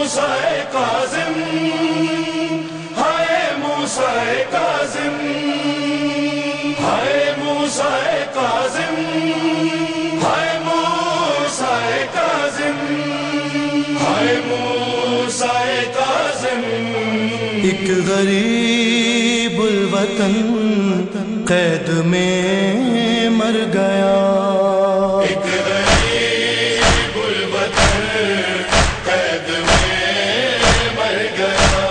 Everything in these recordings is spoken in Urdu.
موسیٰ کاظم، ہائے موسیٰ کاظم، ہائے موسیٰ کاظم، ہائے موسیٰ کاظم، ہائے موسیٰ کاظم۔ ایک غریب الوطن قید میں مر گیا، ایک غریب الوطن قید میں مر گیا،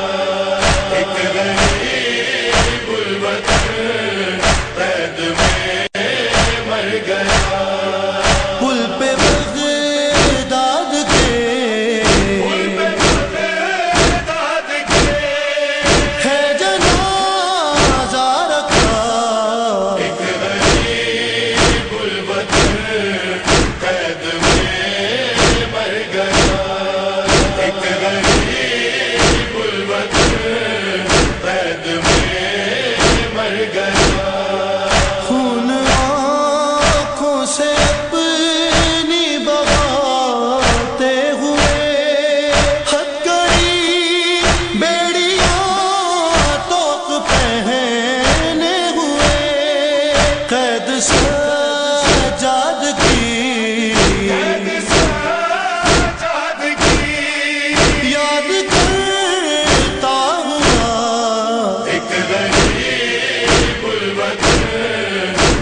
ایک غریب الوطن قید میں مر گیا۔ پل پہ بغداد کے، پل پہ بغداد کے ہے جنازہ رکھا، ایک غریب الوطن قید میں مر گیا، ایک غریب الوطن قید میں مر گیا۔ خون آنکھوں سے اپنی بہاتے ہوئے، ہتھکڑی بیڑیاں توق پہنے ہوئے، قید سجاد کی قید سجاد کی یاد کرتا ہوا، ایک غریب الوطن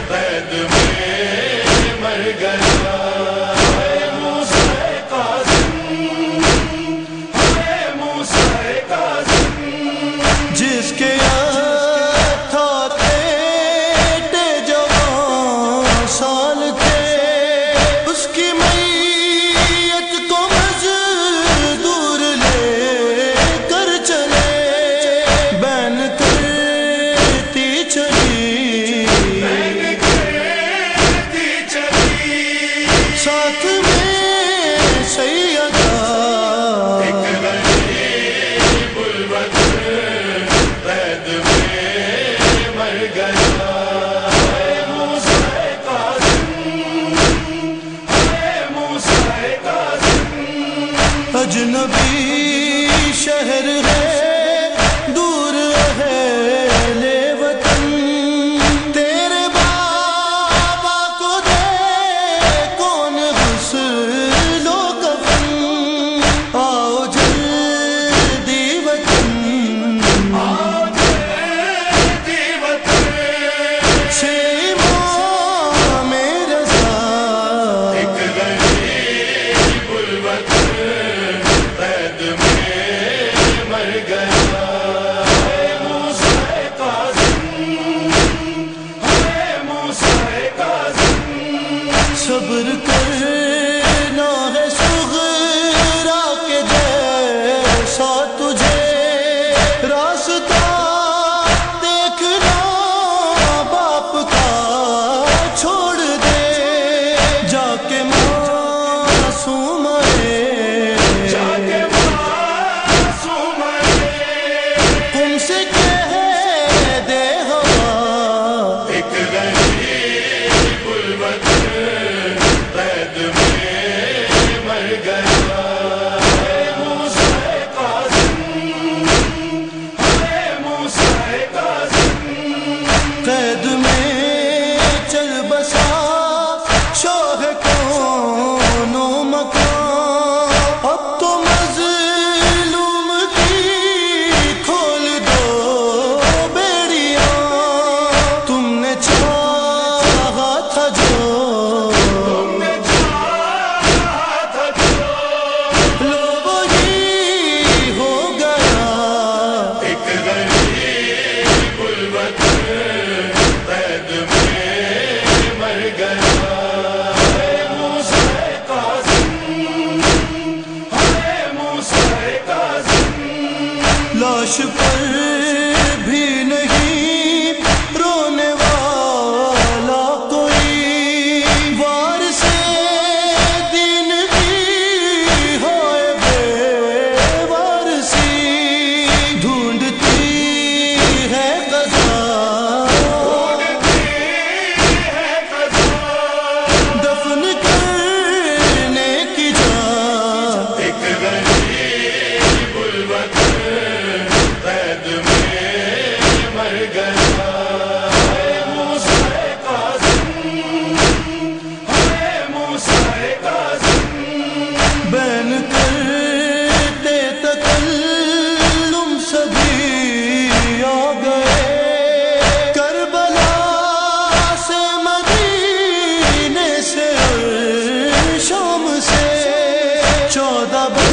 قید میں مر گیا۔ ہائے موسیٰ کاظم، ہائے موسیٰ کاظم، جس کے جوان سال تھے، اس کی میت کو مزدور لے کر چلے، بین کرتی چلی، بین کرتی چلی، ساتھ میں سیدہ، ایک غریب الوطن قید میں مر گیا۔ ہائے موسیٰ کاظم، ہائے موسیٰ کاظم، اجنبی شہر ہے دور اہل وطن، تیرے بابا کو دے کون غسل و کفن، آؤ جلدی وطن آؤ جلدی وطن سے امام رضا، ایک غریب الوطن قید میں مر گیا۔ ہائے موسیٰ کاظم، ہائے موسیٰ کاظم، صبر کرنا ہے صغرا کے جیسا تجھے، راستہ دیکھنا باپ کا چھوڑ دے، جا کے معصوم ہے، جا کے معصوم ہے، تم سے کہہ دے ہوا، ایک غریب الوطن قید میں مر گیا۔ ہائے موسیٰ کاظم، ہائے موسیٰ کاظم، قید میں چل بسا شاہ کون و مکان، اب تو مظلوم کی کھول دو بیڑیاں، تم نے چاہا تھا جو تم نے چاہا تھا جو لو وہی ہو گیا، ایک غریب الوطن قید میں مر گیا۔ ہائے موسیٰ کاظم، ہائے موسیٰ کاظم، لاش پر بھی نہیں رونے والا کوئی، وارث دین کی ہوئے بے وارثی، ڈھونڈتی ہے قضا، ڈھونڈتی ہے قضا، دفن کرنے کی جا، ایک غریب یاد